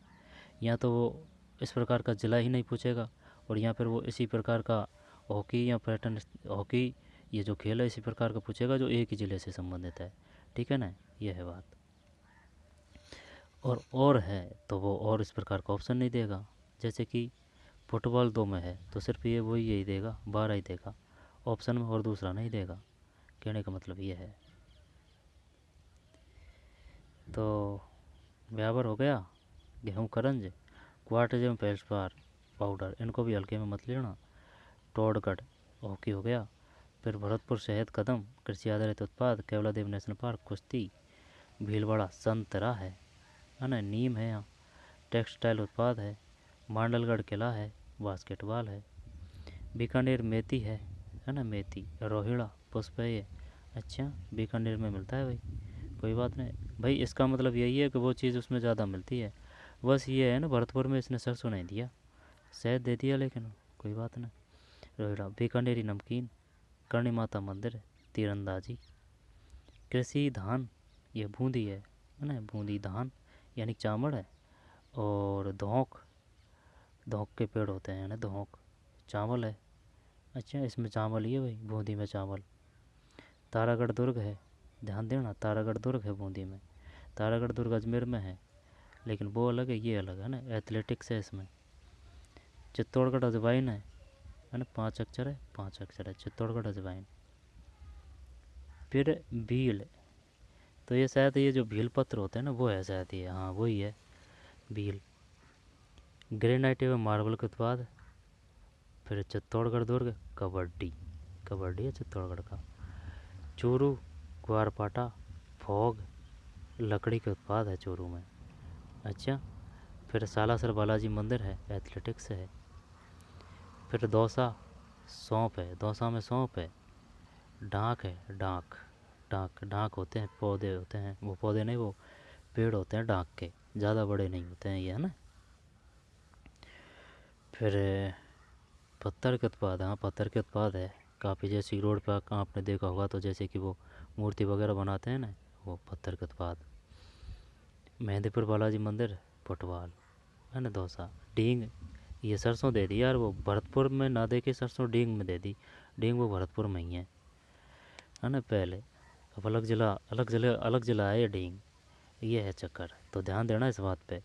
या तो वो इस प्रकार का ज़िला ही नहीं पूछेगा, और या फिर वो इसी प्रकार का हॉकी या पर्यटन हॉकी, ये जो खेल है इसी प्रकार का पूछेगा जो एक ही ज़िले से संबंधित है, ठीक है ना। ये है बात। और है तो वो और इस प्रकार का ऑप्शन नहीं देगा। जैसे कि फुटबॉल 2 में है तो सिर्फ ये वही यही देगा, 12 ही देगा ऑप्शन में, और दूसरा नहीं देगा। कहने का मतलब ये है। तो ब्यावर हो गया, गेहूँ करंज, क्वार्टजम फेल्सपार पाउडर, इनको भी हल्के में मत लेना। टोडगढ़ हॉकी हो गया। फिर भरतपुर शहद, कदम, कृषि आधारित उत्पाद, केवलादेव नेशनल पार्क, कुश्ती। भीलवाड़ा संतरा है ना, नीम है यहाँ। टेक्सटाइल उत्पाद है, मांडलगढ़ किला है, बास्केटबॉल है। बीकानेर मेथी है ना, मेथी। रोहिड़ा पुष्प है ये। अच्छा, बीकानेर में मिलता है भाई, कोई बात नहीं भाई। इसका मतलब यही है कि वो चीज़ उसमें ज़्यादा मिलती है। बस ये है ना, भरतपुर में इसने सरसों नहीं दिया, शहद दे दिया, लेकिन कोई बात नहीं। रोहिड़ा, बीकानेरी नमकीन, करणी माता मंदिर, तीरंदाजी। कृषि धान, ये बूंदी है ना, बूंदी धान यानी चावल है। और धौंक के पेड़ होते हैं ना, धौंक चावल है। अच्छा, इसमें चावल ही है भाई, बूंदी में चावल। तारागढ़ दुर्ग है, ध्यान देना, तारागढ़ दुर्ग है बूंदी में। तारागढ़ दुर्ग अजमेर में है, लेकिन वो अलग है, ये अलग है ना, एथलेटिक्स है इसमें। चित्तौड़गढ़ अजवाइन है ना, 5 अक्षर है, 5 अक्षर है, चित्तौड़गढ़ अजवाइन। फिर भील, तो ये शायद ये जो भील पत्र होते हैं ना, वो है शायद ये, हाँ वही है भील। ग्रेनाइट एवं मार्बल के उत्पाद। फिर चित्तौड़गढ़ दुर्ग, कबड्डी है चित्तौड़गढ़ का। चूरू, ग्वारपाटा, फोग, लकड़ी के उत्पाद है चूरू में। अच्छा, फिर सालासर बालाजी मंदिर है, एथलेटिक्स है। फिर दौसा, सौंप है, दौसा में सौंप है। डाक है, डाक होते हैं, पौधे होते हैं, वो पौधे नहीं, वो पेड़ होते हैं डाक के, ज़्यादा बड़े नहीं होते हैं ये, है ना। फिर पत्थर के उत्पाद, हाँ पत्थर के उत्पाद है काफ़ी, जैसे रोड पर आपने देखा होगा, तो जैसे कि वो मूर्ति वगैरह बनाते हैं ना, वो पत्थर के उत्पाद। मेहंदीपुर बालाजी मंदिर, फुटबॉल है ना। दौसा, डींग, ये सरसों दे दी यार, वो भरतपुर में ना दे के सरसों डींग में दे दी। डींग वो भरतपुर में ही है ना। पहले अब अलग जिला है ये डींग, ये है चक्कर। तो ध्यान देना इस बात पे।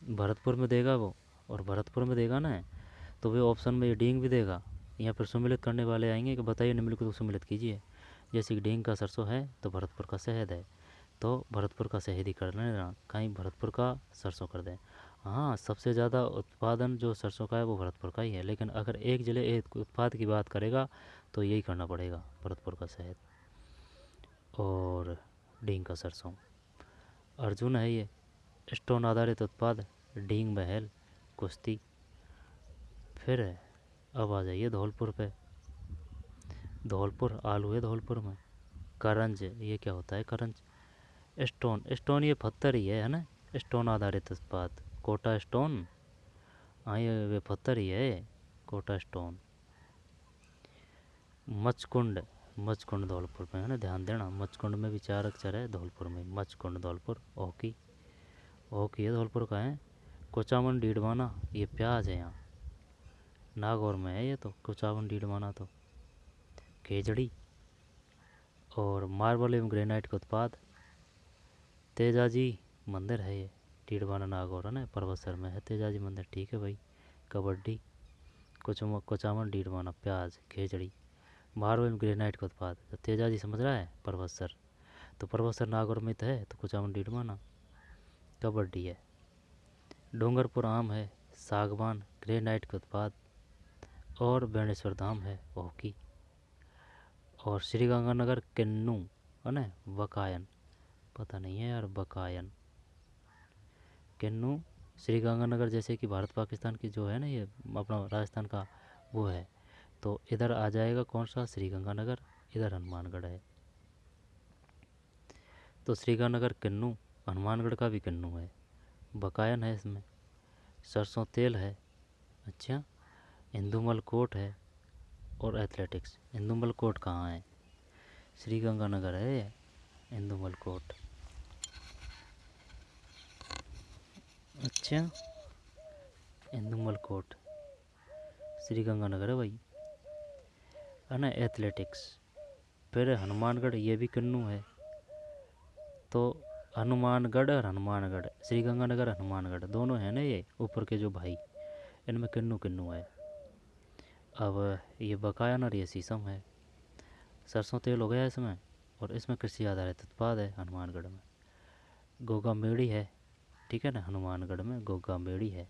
भरतपुर में देगा वो, और भरतपुर में देगा ना, तो वे ऑप्शन में ये डींग भी देगा। यहाँ पर सुमिलित करने वाले आएंगे कि बताइए निम्नलिखित को सुमिलित कीजिए। जैसे कि डींग का सरसों है तो भरतपुर का शहद है, तो भरतपुर का शहद ही कर लेना, कहीं भरतपुर का सरसों कर दें। हाँ, सबसे ज़्यादा उत्पादन जो सरसों का है वो भरतपुर का ही है, लेकिन अगर एक जिले एक उत्पाद की बात करेगा तो यही करना पड़ेगा, भरतपुर का शहद और डींग का सरसों। अर्जुन है ये स्टोन आधारित उत्पाद, डींग महल कुश्ती। फिर है, अब आ जाइए धौलपुर पे। धौलपुर आलू है धौलपुर में। करंज, ये क्या होता है करंज? स्टोन, स्टोन ये पत्थर ही है ना, स्टोन आधारित उत्पाद। कोटा स्टोन, हाँ ये वे पत्थर ही है, कोटा स्टोन। मचकुंड, मचकुंड धौलपुर में है ना, ध्यान देना। मचकुंड में भी 4 अक्षर है, धौलपुर में मचकुंड धौलपुर। ओकी, ओकी ये धौलपुर का है। कोचामन डीडवाना, ये प्याज है यहाँ, नागौर में है ये तो, कोचावन डीडवाना तो। खेजड़ी और मार्बल एवं ग्रेनाइट के उत्पाद, तेजाजी मंदिर है ये, डीडवाना नागौर है ना, परबतसर में है तेजाजी मंदिर। ठीक है भाई। कबड्डी, कोचामन डीडवाना प्याज खेजड़ी, मार्बल एवं ग्रेनाइट का उत्पाद। तो तेजाजी समझ रहा है परबतसर, तो परबतसर नागौर में तो है, तो कोचामन डीडवाना। कबड्डी है। डूंगरपुर आम है, सागवान ग्रेनाइट के उत्पाद। और बेणेश्वर धाम है हॉकी। और श्रीगंगानगर किन्नू है ना, बकायन, पता नहीं है यार, बकायन किन्नू श्रीगंगानगर, जैसे कि भारत पाकिस्तान की जो है ना ये अपना राजस्थान का वो है, तो इधर आ जाएगा कौन सा, श्रीगंगानगर, इधर हनुमानगढ़ है। तो श्रीगंगानगर किन्नू, हनुमानगढ़ का भी किन्नू है, बकायन है इसमें। सरसों तेल है, अच्छा। इंदुमल कोट है और एथलेटिक्स। इंदुमल कोट कहाँ है? श्रीगंगानगर है ये इंदुमल कोट, अच्छा। इंदुमल कोट श्रीगंगानगर है भाई, है ना। एथलेटिक्स, फिर हनुमानगढ़, ये भी किन्नू है। तो हनुमानगढ़ और हनुमानगढ़, श्रीगंगानगर हनुमानगढ़ दोनों हैं ना ये ऊपर के जो भाई, इनमें किन्नू किन्नू है। अब ये बकायन और ये शीशम है। सरसों तेल हो गया इसमें, और इसमें कृषि आधारित उत्पाद है हनुमानगढ़ में। गोगा मेड़ी है, ठीक है ना, हनुमानगढ़ में गोगा मेड़ी है।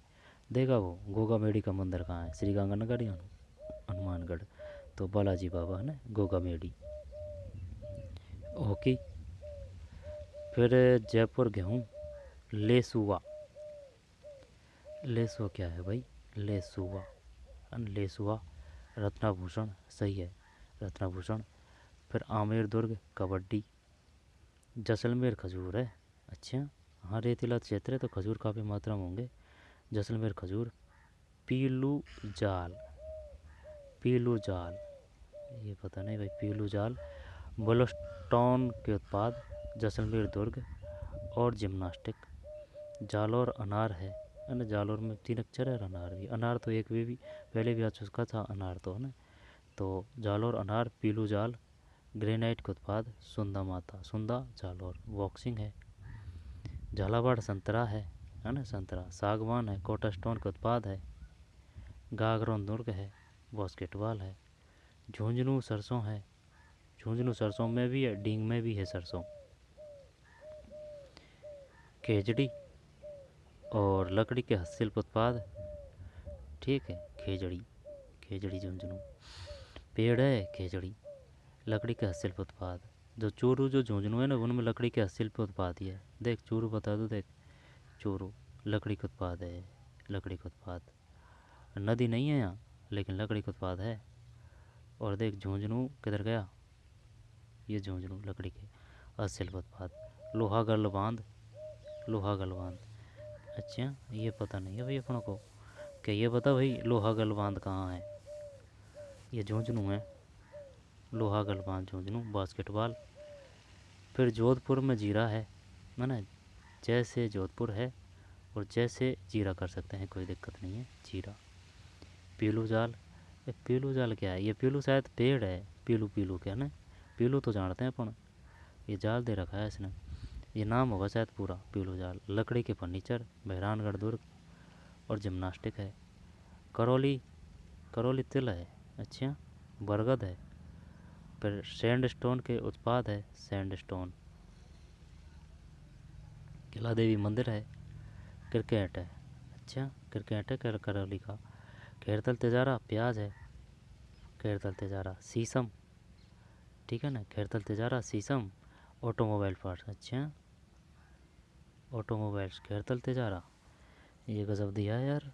देखा वो गोगा मेड़ी का मंदिर कहाँ है? श्रीगंगानगर या हनुमानगढ़? तो बालाजी बाबा है ना, गोगा मेड़ी। ओके। फिर जयपुर गेहूँ, लेसुआ। लेसुआ क्या है भाई? लेसुआ, लेसुआ। रत्नाभूषण, सही है, रत्नाभूषण। फिर आमेर दुर्ग कबड्डी। जैसलमेर खजूर है, अच्छा। हाँ, रेतीला क्षेत्र है तो खजूर काफ़ी मात्रा में होंगे। जैसलमेर खजूर। पीलू जाल, पीलू जाल, ये पता नहीं भाई, पीलू जाल। ब्लूस्टोन के उत्पाद, जैसलमेर दुर्ग। और जिम्नास्टिक। जालौर अनार है ना, जालौर में 3 अक्षर है, अनार भी, अनार तो एक भी पहले भी आ चुका था अनार तो, है ना। तो जालौर अनार, पीलू जाल। ग्रेनाइट के उत्पाद, सुंदा माता, सुंदा जालौर। बॉक्सिंग है। झालावाड़ संतरा है ना, संतरा। सागवान है, कोटा स्टोन का उत्पाद है। गागरोन दुर्ग है, बास्केटबॉल है। झुंझुनू सरसों है, झुंझुनू सरसों में भी है, डींग में भी है सरसों। खेजड़ी और लकड़ी के हस्तशिल्प उत्पाद, ठीक है। खेजड़ी, खेजड़ी झुंझुनू। पेड़ है खेजड़ी, लकड़ी के हस्तशिल्प उत्पाद। जो चूरू जो झुंझुनू है ना, उनमें लकड़ी के हस्तशिल्प उत्पाद ही है। देख चूरू बता दो, देख चूरू लकड़ी का उत्पाद है, लकड़ी का उत्पाद। नदी नहीं है यहाँ, लेकिन लकड़ी का उत्पाद है। और देख झुंझुनू किधर गया, ये झुंझुनू लकड़ी के हस्तशिल्प उत्पाद। लोहागल बांध, लोहागल बांध, अच्छा। ये पता नहीं है भाई अपनों को, क्या ये बता भाई लोहागल बांध कहाँ है? ये झुंझुनू है, लोहागल बांध झुंझुनू। बास्केटबॉल। फिर जोधपुर में जीरा है ना, जैसे जोधपुर है और जैसे जीरा कर सकते हैं, कोई दिक्कत नहीं है, जीरा। पीलू जाल, ये पीलू जाल क्या है? ये पीलू शायद पेड़ है, पीलू, पीलू क्या ना, पीलू तो जानते हैं अपन, ये जाल दे रखा है इसने, ये नाम होगा शायद पूरा, पीलू जाल। लकड़ी के फर्नीचर, मेहरानगढ़ दुर्ग और जिम्नास्टिक है। करौली, करौली तिल है। अच्छा, बरगद है। फिर सैंड स्टोन के उत्पाद है, सैंड स्टोन। किला देवी मंदिर है। क्रिकेट है। अच्छा, क्रिकेट है करौली का। खैरतल तेजारा प्याज है, खैरतल तेजारा। शीशम, ठीक है ना, खैरतल तेजारा शीशम। ऑटोमोबाइल पार्ट्स, अच्छा ऑटोमोबाइल्स खैरतल तेजारा, ये गजब दिया है यार।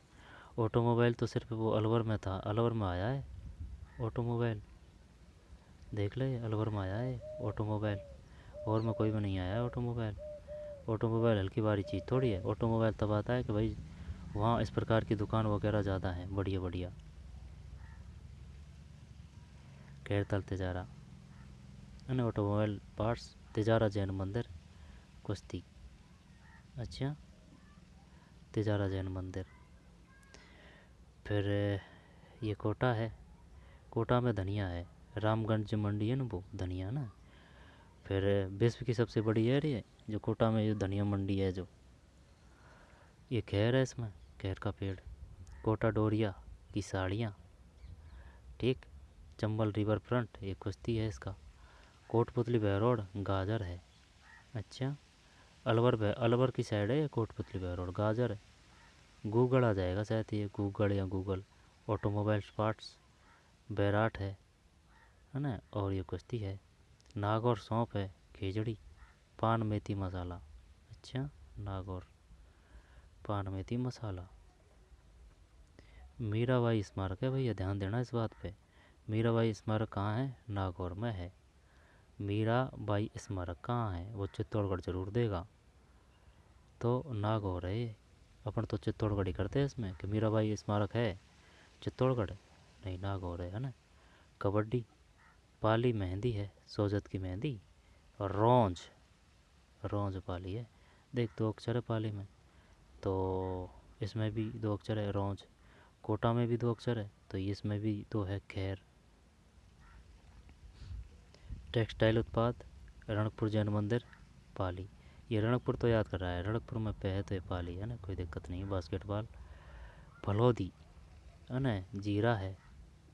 ऑटोमोबाइल तो सिर्फ वो अलवर में था, अलवर में आया है ऑटोमोबाइल, देख ले अलवर में आया है ऑटोमोबाइल, और में कोई में नहीं आया है ऑटोमोबाइल। ऑटोमोबाइल हल्की भारी चीज़ थोड़ी है, ऑटोमोबाइल तब आता है कि भाई वहाँ इस प्रकार की दुकान वगैरह ज़्यादा हैं, बढ़िया बढ़िया। खैरतल तेजारा है ना, ऑटोमोबाइल पार्ट्स। तेजारा जैन मंदिर, कुश्ती। अच्छा, तेजारा जैन मंदिर। फिर ये कोटा है, कोटा में धनिया है। रामगंज मंडी है ना, वो धनिया ना। फिर विश्व की सबसे बड़ी है ये जो कोटा में जो धनिया मंडी है जो, ये खैर है इसमें, खैर का पेड़। कोटा डोरिया की साड़ियाँ, ठीक। चंबल रिवर फ्रंट, ये कुश्ती है इसका। कोटपुतली बहरोड गाजर है। अच्छा, अलवर की साइड है ये कोटपुतली बहरोड, गाजर है। गूगल आ जाएगा शायद, ये गूगल या गूगल। ऑटोमोबाइल पार्ट्स, बैराट है ना, और ये कुश्ती है। नागौर सौंफ है, खिचड़ी। पान मेथी मसाला, अच्छा नागौर पान मेथी मसाला। मीराबाई स्मारक है भैया, ध्यान देना इस बात पे। मीराबाई स्मारक कहाँ है? नागौर में है। मीराबाई स्मारक कहाँ है? वो चित्तौड़गढ़ जरूर देगा, तो नागौर है ये। अपन तो चित्तौड़गढ़ ही करते हैं इसमें कि मीराबाई स्मारक है चित्तौड़गढ़, नहीं नागौर है ना। कबड्डी, पाली मेहंदी है, सोजत की मेहंदी। और रौंज, रौंज पाली है। देख दो अक्षर है पाली में, तो इसमें भी दो अक्षर है रौंज। कोटा में भी दो अक्षर है, तो इसमें भी दो है खैर। टेक्सटाइल उत्पाद, रणकपुर जैन मंदिर, पाली। ये रणकपुर तो याद कर रहा है, रणकपुर में पे है तो ये पाली है ना, कोई दिक्कत नहीं है। बास्केटबॉल, फलौदी है ना, जीरा है,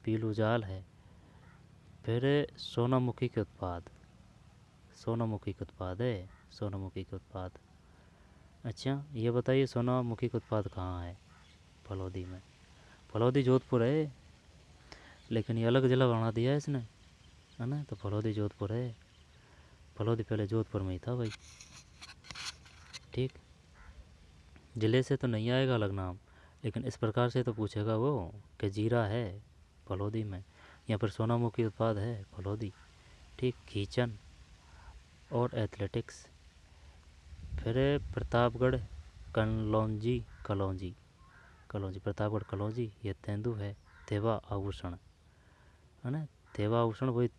पीलू जाल है। फिर सोनामुखी के उत्पाद, सोनामुखी के उत्पाद है, सोनामुखी के उत्पाद। अच्छा, ये बताइए सोनामुखी का उत्पाद कहाँ है? फलौदी में। फलौदी जोधपुर है, लेकिन ये अलग ज़िला बना दिया है इसने, है ना, तो फलौदी जोधपुर है। फलौदी पहले जोधपुर में ही था भाई, ठीक। ज़िले से तो नहीं आएगा अलग नाम, लेकिन इस प्रकार से तो पूछेगा वो कि जीरा है फलौदी में, या फिर सोनामुखी उत्पाद है फलौदी, ठीक। खींचन और एथलेटिक्स। फिर प्रतापगढ़ कलौंजी, कलौंजी, कलौंजी, प्रतापगढ़ कलौंजी, ये तेंदू है। थेवा आभूषण है ना, थेवा आभूषण वही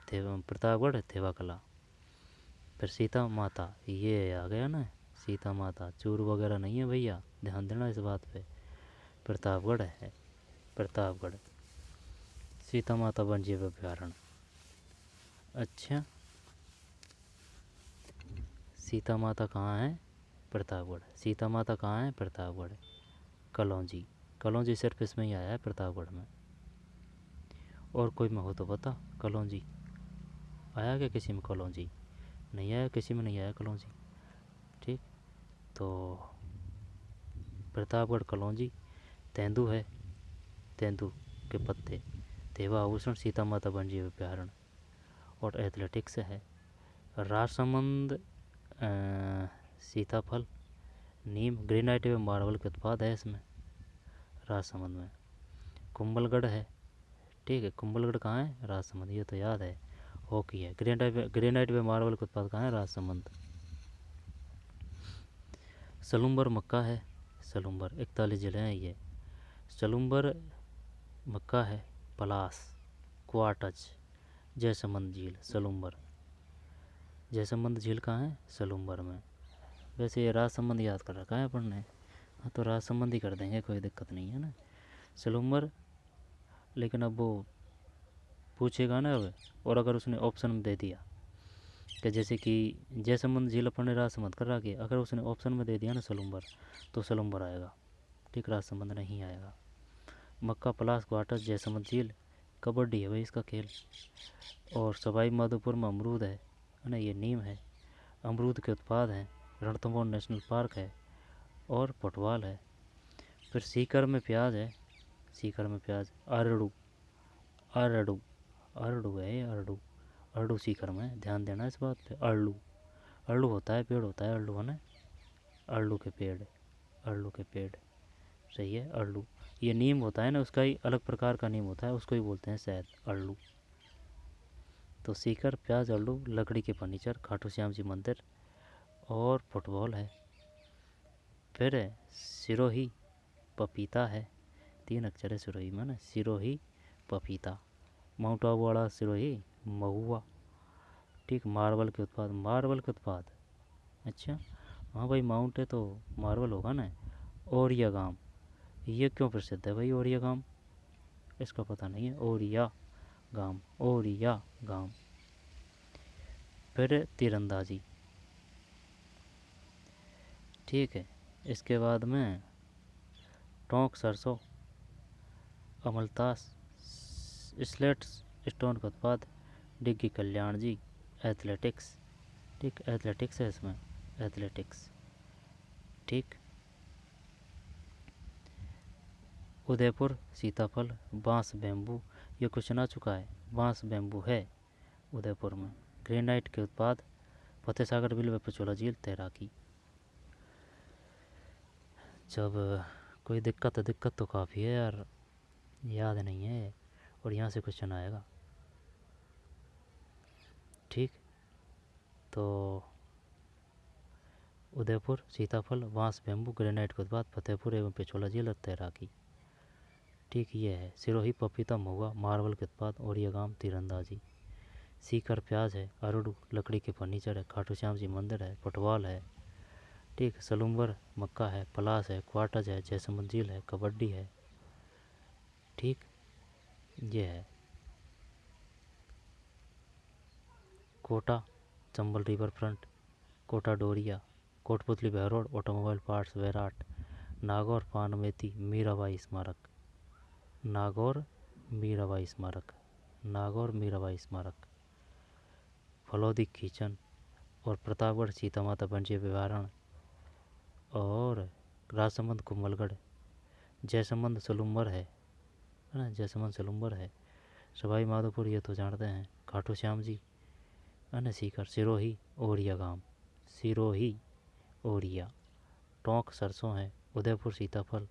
प्रतापगढ़ थेवा कला। फिर सीता माता, ये आ गया ना, सीता माता। चूर वगैरह नहीं है भैया, ध्यान देना इस बात पे। प्रतापगढ़ है, प्रतापगढ़। सीता माता वन्य जीव अभ्यारण्य। अच्छा, सीता माता कहाँ है? प्रतापगढ़। सीता माता कहाँ है? प्रतापगढ़। कलौंजी, कलौंजी सिर्फ इसमें ही आया है प्रतापगढ़ में। और कोई में हो तो बता, कलौंजी आया क्या किसी में? कलौंजी नहीं आया, किसी में नहीं आया कलौंजी, ठीक। तो प्रतापगढ़ कलौंजी। तेंदू है, तेंदू के पत्ते। थेवा आभूषण, सीता माता वन्य जीव अभ्यारण्य। और एथलेटिक्स है। राजसमंद सीताफल, नीम, ग्रेनाइट व मार्बल के उत्पाद है इसमें, राजसमंद में। कुंभलगढ़ है, ठीक है। कुंभलगढ़ कहाँ है? राजसमंद, ये तो याद है। हॉकी है। ग्रेनाइट व मार्बल के उत्पाद कहाँ है? राजसमंद। सलूम्बर मक्का है, सलूम्बर 41 ज़िले हैं ये। सलूम्बर मक्का है, पलास, क्वाटच, जयसमंद झील, सलूम्बर। जयसमंद झील कहाँ है? सलूम्बर में। वैसे ये राजसमंद याद कर रखा है अपन ने, हाँ तो राजसमंद ही कर देंगे, कोई दिक्कत नहीं है ना। सलूम्बर, लेकिन अब वो पूछेगा ना अब, और अगर उसने ऑप्शन दे दिया कि जैसे कि जयसमंद झील अपन ने राजसमंद कर रखी, अगर उसने ऑप्शन में दे दिया ना सलूम्बर, तो सलूम्बर आएगा, ठीक, राजसमंद नहीं आएगा। मक्का प्लास क्वार्टर जयसमंद झील, कबड्डी है भाई इसका खेल। और सवाई माधोपुर में अमरूद है ना, ये नीम है, अमरूद के उत्पाद हैं, रणथंभौर नेशनल पार्क है और पटवाल है। फिर सीकर में प्याज है, सीकर में प्याज, अरड़ू, अरड़ू, अरड़ू है ये, अरड़ू, अरड़ू सीकर में, ध्यान देना इस बात पे। अरड़ू, अरड़ू होता है पेड़, होता है अरड़ू है ना, अरड़ू के पेड़, अरड़ू के पेड़, सही है अरड़ू। ये नीम होता है ना, उसका ही अलग प्रकार का नीम होता है, उसको ही बोलते हैं शायद अरड़ू। तो सीकर, प्याज, अरड़ू, लकड़ी के फर्नीचर, खाटू श्याम जी मंदिर और फुटबॉल है। फिर है सिरोही, पपीता है, 3 अक्षर है सिरोही में ना, सिरोही पपीता। माउंट आबू वाला सिरोही, महुआ, ठीक। मार्बल के उत्पाद, मार्बल के उत्पाद, अच्छा हाँ भाई माउंट है तो मार्बल होगा ना। ओरिया गांव, ये क्यों प्रसिद्ध है भाई ओरिया गांव, इसका पता नहीं है। ओरिया गांव, ओरिया गांव। फिर तीरंदाजी, ठीक है। इसके बाद में टोंक सरसों, अमलतास, स्लेट स्टोन का उत्पाद, डिग्गी कल्याण जी, एथलेटिक्स, ठीक, एथलेटिक्स है इसमें, एथलेटिक्स, ठीक। उदयपुर सीताफल, बांस बैम्बू, ये क्वेश्चन आ चुका है, बांस बैम्बू है उदयपुर में। ग्रेनाइट के उत्पाद, फतेह सागर बिल व पचोला झील, तैराकी। जब कोई दिक्कत तो काफ़ी है यार, याद नहीं है, और यहाँ से क्वेश्चन आएगा, ठीक। तो उदयपुर सीताफल, बांस बैम्बू, ग्रेनाइट के उत्पाद, फतेहपुर एवं पिछोला झील, तैराकी, ठीक। ये है सिरोही पपीता महुआ, मार्बल के उत्पाद, ओरिया गांव, तीरंदाजी। सीकर प्याज है, अरड़ू लकड़ी के फर्नीचर है, खाटू श्याम जी मंदिर है, फुटबॉल है, ठीक। सलूम्बर मक्का है, पलास है, क्वार्टज है, जयसमंद झील है, कबड्डी है, ठीक। ये है Kota Chambal river front, Kota Doria, Kotputli Behror, automobile parts Vairat, Nagaur पानमेती Mirabai स्मारक, नागौर मीराबाई स्मारक, नागौर मीराबाई स्मारक। फलौदी खींचन और प्रतापगढ़ सीता माता वन्य विहारण और राजसमंद कुंभलगढ़, जयसमंद सलूम्बर है ना, जयसमंद सलूम्बर है। सवाई माधोपुर ये तो जानते हैं, खाटू श्याम जी है ना, सीकर, सिरोही ओरिया गांव, सिरोही ओरिया। टोंक सरसों है, उदयपुर सीताफल,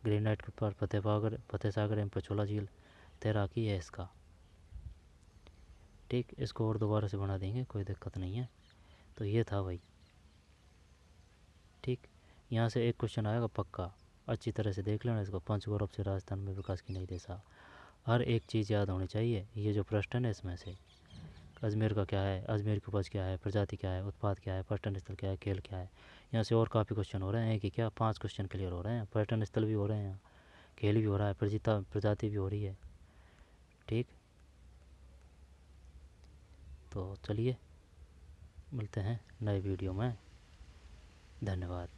ग्रेनाइट के उत्पाद, फतेह सागर एवं पचोला झील, तैराकी है इसका, ठीक। इसको और दोबारा से बना देंगे, कोई दिक्कत नहीं है। तो ये था भाई, ठीक। यहाँ से एक क्वेश्चन आएगा पक्का, अच्छी तरह से देख लेना इसको। पंचगौरव से राजस्थान में विकास की नई दिशा, हर एक चीज़ याद होनी चाहिए। ये जो प्रश्न है इसमें से, अजमेर का क्या है, अजमेर की उपज क्या है, प्रजाति क्या है, उत्पाद क्या है, पर्यटन स्थल क्या है, खेल क्या है। यहाँ से और काफ़ी क्वेश्चन हो रहे हैं कि क्या 5 क्वेश्चन क्लियर हो रहे हैं, पर्यटन स्थल भी हो रहे हैं, खेल भी हो रहा है, प्रजाति भी हो रही है, ठीक। तो चलिए मिलते हैं नए वीडियो में, धन्यवाद।